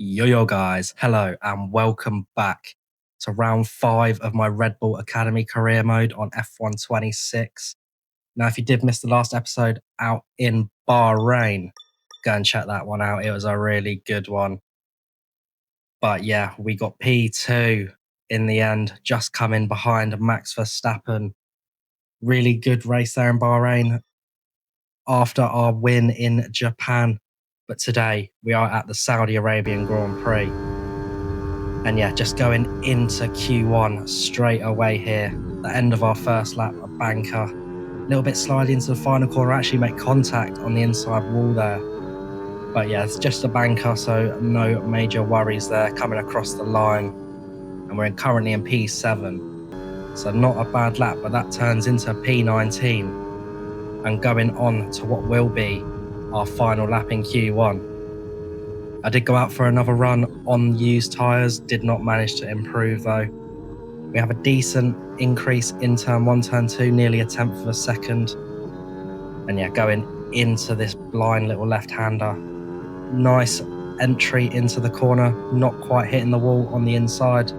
Yo guys, hello and welcome back to round 5 of my Red Bull Academy career mode on F126. Now if you did miss the last episode out in Bahrain, go and check that one out. It was a really good one. But yeah, we got P2 in the end, just coming behind Max Verstappen. Really good race there in Bahrain after our win in Japan. But today we are at the Saudi Arabian Grand Prix. And yeah, just going into Q1 straight away here. The end of our first lap, a banker. A little bit sliding into the final corner, actually make contact on the inside wall there. But yeah, it's just a banker, so no major worries there coming across the line. And we're currently in P7. So not a bad lap, but that turns into P19. And going on to what will be our final lap in Q1. I did go out for another run on used tyres, did not manage to improve though. We have a decent increase in turn 1, turn 2, nearly a tenth of a second. And yeah, going into this blind little left-hander. Nice entry into the corner, not quite hitting the wall on the inside.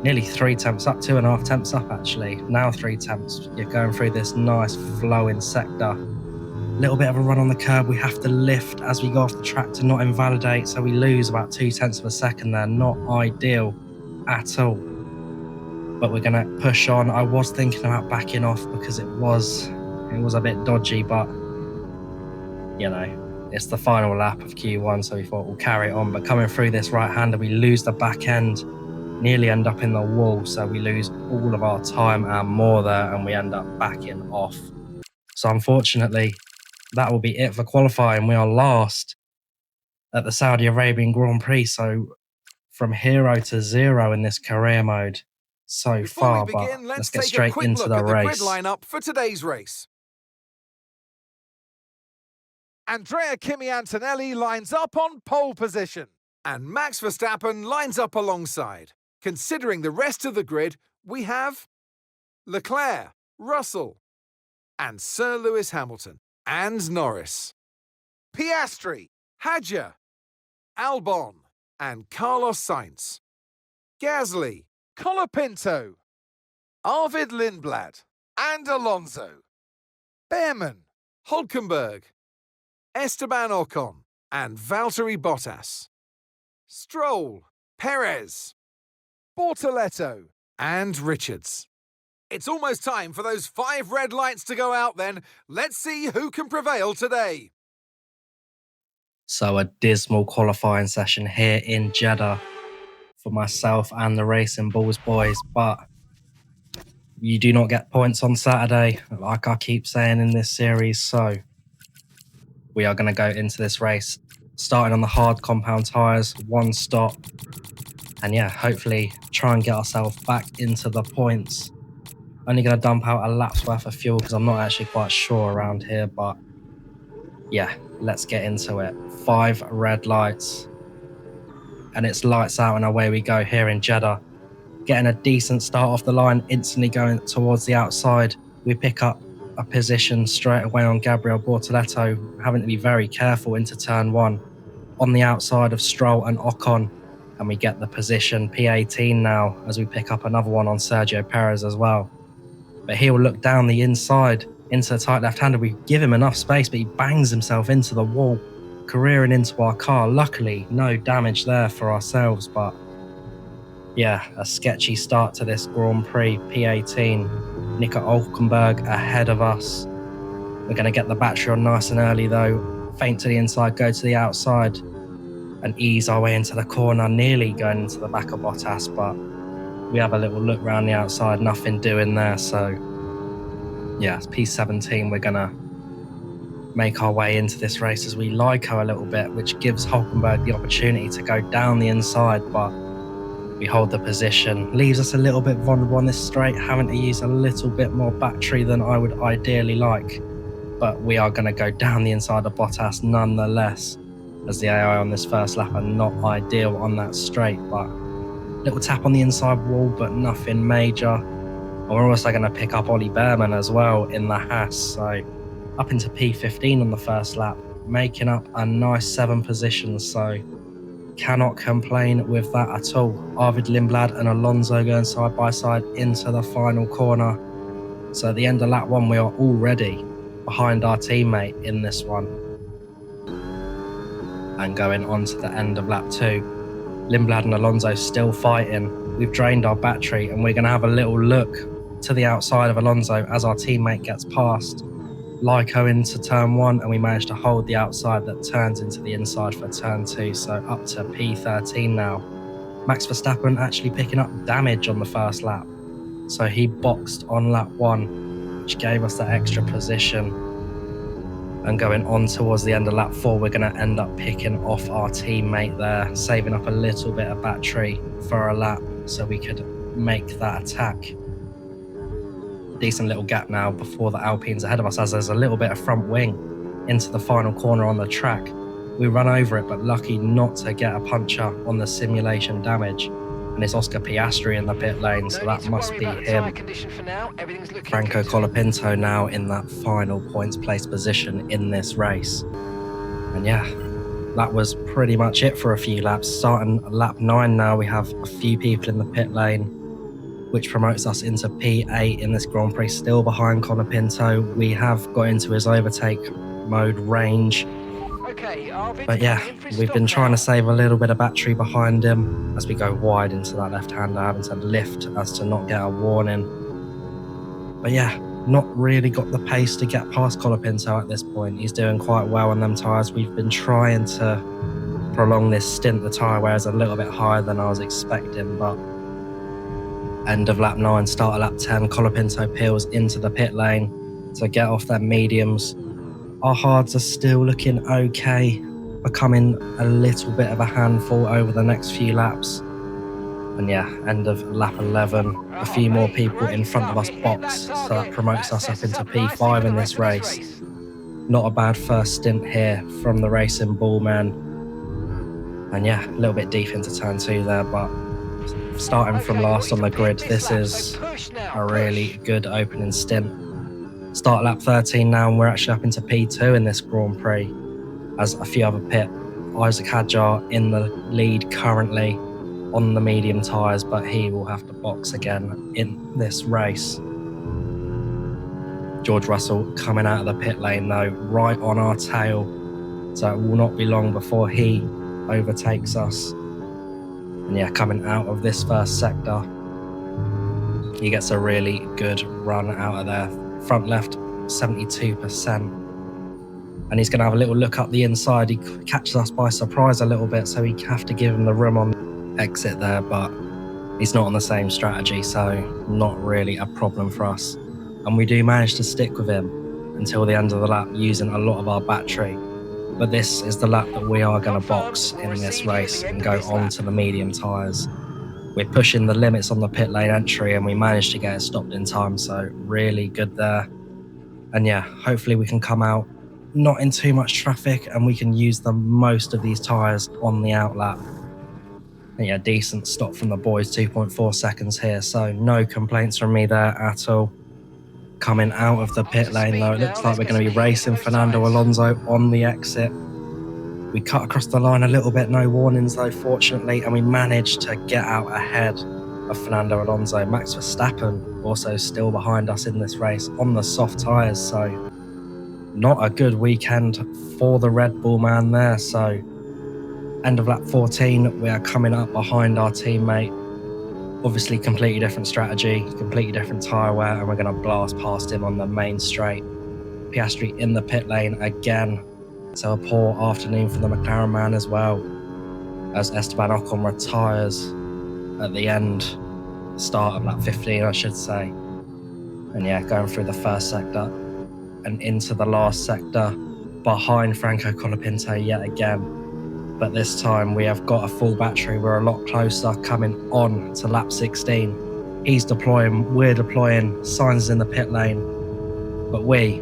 Nearly 3 tenths up, 2.5 tenths up actually. Now 3 tenths. You're going through this nice flowing sector. Little bit of a run on the curb. We have to lift as we go off the track to not invalidate, so we lose about 2 tenths of a second there. Not ideal at all, but we're gonna push on. I was thinking about backing off because it was a bit dodgy, but you know, it's the final lap of Q1, so we thought we'll carry it on. But coming through this right-hander, we lose the back end, nearly end up in the wall, so we lose all of our time and more there, and we end up backing off. So unfortunately, that will be it for qualifying. We are last at the Saudi Arabian Grand Prix. So from hero to zero in this career mode so far. But let's get straight into the race. Grid lineup for today's race. Andrea Kimi Antonelli lines up on pole position, and Max Verstappen lines up alongside. Considering the rest of the grid, we have Leclerc, Russell, and Sir Lewis Hamilton. And Norris, Piastri, Hadjar, Albon, and Carlos Sainz, Gasly, Colapinto, Arvid Lindblad, and Alonso, Behrman, Hulkenberg, Esteban Ocon, and Valtteri Bottas, Stroll, Perez, Bortoletto, and Richards. It's almost time for those 5 red lights to go out then. Let's see who can prevail today. So a dismal qualifying session here in Jeddah for myself and the Racing Bulls boys, but you do not get points on Saturday, like I keep saying in this series. So we are going to go into this race starting on the hard compound tyres, 1 stop, and yeah, hopefully try and get ourselves back into the points. Only going to dump out a lap's worth of fuel because I'm not actually quite sure around here, but yeah, let's get into it. 5 red lights, and it's lights out and away we go here in Jeddah. Getting a decent start off the line, instantly going towards the outside. We pick up a position straight away on Gabriel Bortoletto, having to be very careful into turn 1 on the outside of Stroll and Ocon, and we get the position P18 now as we pick up another one on Sergio Perez as well. But he will look down the inside into the tight left-hander. We give him enough space, but he bangs himself into the wall, careering into our car. Luckily, no damage there for ourselves, but yeah, a sketchy start to this Grand Prix. P18, Nico Hulkenberg ahead of us. We're going to get the battery on nice and early though. Feint to the inside, go to the outside, and ease our way into the corner, nearly going into the back of Bottas, but we have a little look around the outside, nothing doing there. So yeah, it's P17. We're gonna make our way into this race as we LICO a little bit, which gives Hulkenberg the opportunity to go down the inside, but we hold the position. Leaves us a little bit vulnerable on this straight, having to use a little bit more battery than I would ideally like, but we are going to go down the inside of Bottas nonetheless, as the AI on this first lap are not ideal on that straight. But little tap on the inside wall, but nothing major. And we're also going to pick up Ollie Behrman as well in the Haas, so up into P15 on the first lap, making up a nice 7 positions. So Cannot complain with that at all. Arvid Lindblad and Alonso going side by side into the final corner. So at the end of lap 1, we are already behind our teammate in this one. And going on to the end of lap 2, Lindblad and Alonso still fighting. We've drained our battery and we're going to have a little look to the outside of Alonso as our teammate gets past. Lyco into turn 1 and we managed to hold the outside that turns into the inside for turn 2, so up to P13 now. Max Verstappen actually picking up damage on the first lap, so he boxed on lap 1, which gave us that extra position. And going on towards the end of lap 4, we're going to end up picking off our teammate there, saving up a little bit of battery for a lap so we could make that attack. Decent little gap now before the Alpines ahead of us, as there's a little bit of front wing into the final corner on the track. We run over it, but lucky not to get a puncture on the simulation damage. And it's Oscar Piastri in the pit lane, so that must be him. Franco Colapinto now in that final points place position in this race. And yeah, that was pretty much it for a few laps. Starting lap 9 now, we have a few people in the pit lane, which promotes us into P8 in this Grand Prix, still behind Colapinto. We have got into his overtake mode range. But yeah, we've been trying to save a little bit of battery behind him as we go wide into that left-hander, having to lift as to not get a warning. But yeah, not really got the pace to get past Colapinto at this point. He's doing quite well on them tyres. We've been trying to prolong this stint. The tyre wear is a little bit higher than I was expecting, but end of lap 9, start of lap 10, Colapinto peels into the pit lane to get off their mediums. Our hards are still looking okay, becoming a little bit of a handful over the next few laps. And yeah, end of lap 11, a few more people in front of us box, so that promotes us up into P5 in this race. Not a bad first stint here from the Racing Bull man. And yeah, a little bit deep into turn 2 there, but starting from last on the grid, this is a really good opening stint. Start lap 13 now, and we're actually up into P2 in this Grand Prix, as a few other pit. Isaac Hadjar in the lead currently on the medium tyres, but he will have to box again in this race. George Russell coming out of the pit lane though, right on our tail, so it will not be long before he overtakes us. And yeah, coming out of this first sector, he gets a really good run out of there. Front left, 72%. And he's going to have a little look up the inside. He catches us by surprise a little bit, so we have to give him the room on the exit there, but he's not on the same strategy, so not really a problem for us. And we do manage to stick with him until the end of the lap, using a lot of our battery. But this is the lap that we are going to box in this race and go on to the medium tyres. We're pushing the limits on the pit lane entry and we managed to get it stopped in time, so really good there. And yeah, hopefully we can come out not in too much traffic and we can use the most of these tyres on the outlap. And yeah, decent stop from the boys, 2.4 seconds here, so no complaints from me there at all. Coming out of the pit lane though, it looks like we're going to be racing Fernando Alonso on the exit. We cut across the line a little bit, no warnings though, fortunately, and we managed to get out ahead of Fernando Alonso. Max Verstappen also still behind us in this race on the soft tyres, so not a good weekend for the Red Bull man there. So end of lap 14, we are coming up behind our teammate. Obviously completely different strategy, completely different tyre wear, and we're going to blast past him on the main straight. Piastri in the pit lane again. So a poor afternoon for the McLaren man as well, as Esteban Ocon retires at the end, start of lap 15 I should say. And yeah, going through the first sector and into the last sector behind Franco Colapinto yet again. But this time we have got a full battery, we're a lot closer coming on to lap 16. He's deploying, we're deploying, Sainz is in the pit lane, but we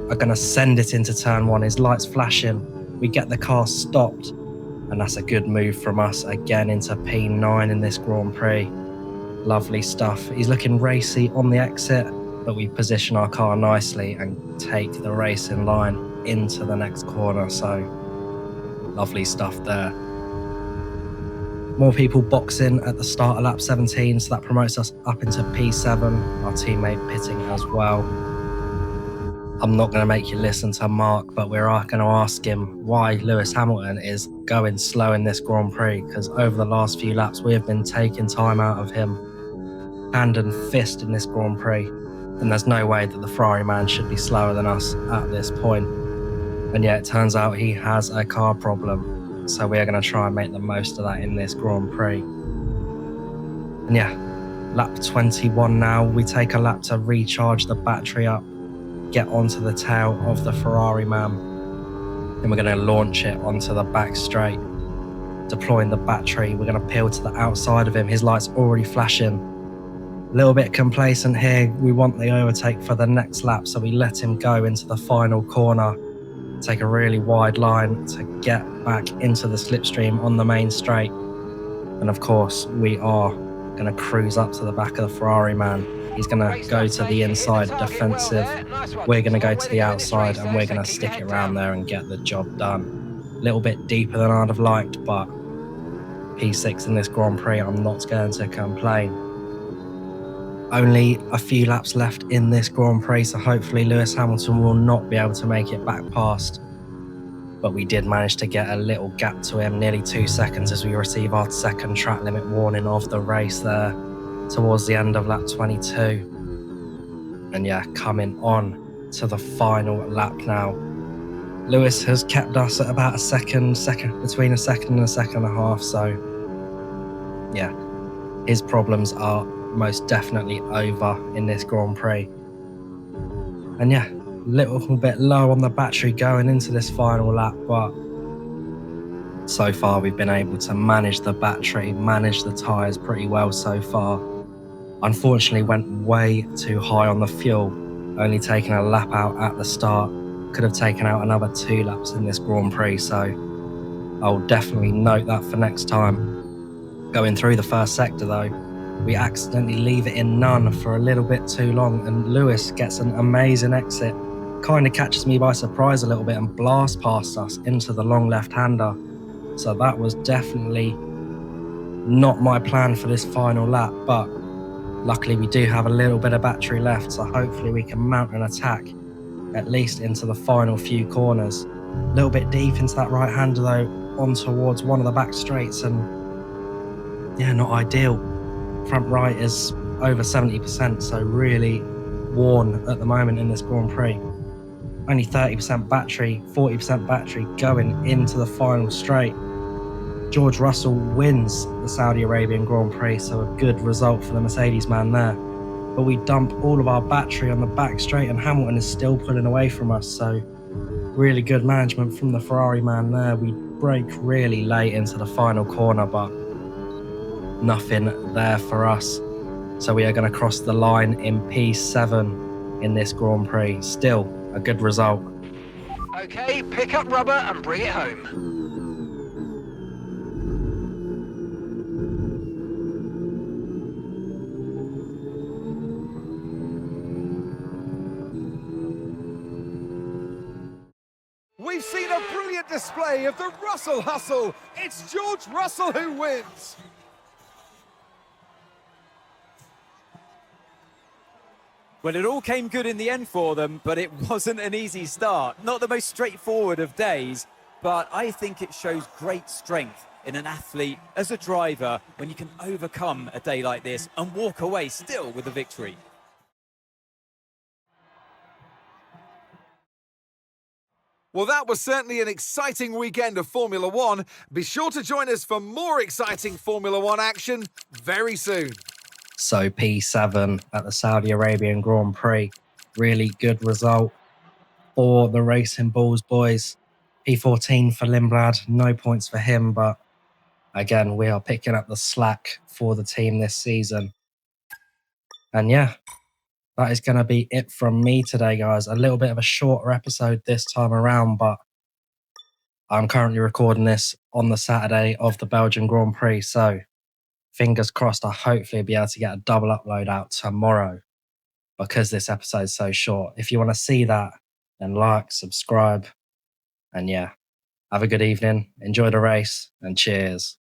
are going to send it into turn 1. His lights flashing, we get the car stopped, and that's a good move from us again into P9 in this Grand Prix. Lovely stuff. He's looking racy on the exit, but we position our car nicely and take the racing line into the next corner, so lovely stuff there. More people box in at the start of lap 17, so that promotes us up into P7, our teammate pitting as well. I'm not going to make you listen to Mark, but we're going to ask him why Lewis Hamilton is going slow in this Grand Prix, because over the last few laps we have been taking time out of him hand and fist in this Grand Prix, and there's no way that the Ferrari man should be slower than us at this point. And yet it turns out he has a car problem, so we are going to try and make the most of that in this Grand Prix. And yeah, lap 21 now, we take a lap to recharge the battery up, get onto the tail of the Ferrari man, and we're going to launch it onto the back straight. Deploying the battery, we're going to peel to the outside of him. His light's already flashing. A little bit complacent here. We want the overtake for the next lap, so we let him go into the final corner, take a really wide line to get back into the slipstream on the main straight. And of course, we are going to cruise up to the back of the Ferrari man. He's going to go to the inside defensive. We're going to go to the outside, and we're going to stick it around there and get the job done. A little bit deeper than I'd have liked, but P6 in this Grand Prix, I'm not going to complain. Only a few laps left in this Grand Prix, so hopefully Lewis Hamilton will not be able to make it back past. But we did manage to get a little gap to him, nearly 2 seconds, as we receive our second track limit warning of the race there towards the end of lap 22. And yeah, coming on to the final lap now. Lewis has kept us at about between a second and a second and a half, so yeah, his problems are most definitely over in this Grand Prix. And yeah, a little bit low on the battery going into this final lap, but so far we've been able to manage the battery, manage the tyres pretty well so far. Unfortunately went way too high on the fuel, only taking a lap out at the start. Could have taken out another 2 laps in this Grand Prix, so I'll definitely note that for next time. Going through the first sector though, we accidentally leave it in none for a little bit too long, and Lewis gets an amazing exit, kind of catches me by surprise a little bit and blasts past us into the long left-hander. So that was definitely not my plan for this final lap, but luckily we do have a little bit of battery left, so hopefully we can mount an attack at least into the final few corners. A little bit deep into that right-hander though, on towards one of the back straights, and yeah, not ideal. Front right is over 70%, so really worn at the moment in this Grand Prix. Only 30% battery, 40% battery going into the final straight. George Russell wins the Saudi Arabian Grand Prix, so a good result for the Mercedes man there. But we dump all of our battery on the back straight, and Hamilton is still pulling away from us, so really good management from the Ferrari man there. We brake really late into the final corner, but nothing there for us. So we are going to cross the line in P7 in this Grand Prix. Still a good result. Okay, pick up rubber and bring it home. We've seen a brilliant display of the Russell hustle. It's George Russell who wins. Well, it all came good in the end for them, but it wasn't an easy start. Not the most straightforward of days, but I think it shows great strength in an athlete as a driver when you can overcome a day like this and walk away still with a victory. Well, that was certainly an exciting weekend of Formula One. Be sure to join us for more exciting Formula One action very soon. So P7 at the Saudi Arabian Grand Prix. Really good result for the Racing Bulls boys. P14 for Lindblad, no points for him, but again, we are picking up the slack for the team this season. And yeah, that is going to be it from me today, guys. A little bit of a shorter episode this time around, but I'm currently recording this on the Saturday of the Belgian Grand Prix, so fingers crossed I'll hopefully be able to get a double upload out tomorrow because this episode's so short. If you want to see that, then like, subscribe, and yeah, have a good evening, enjoy the race, and cheers.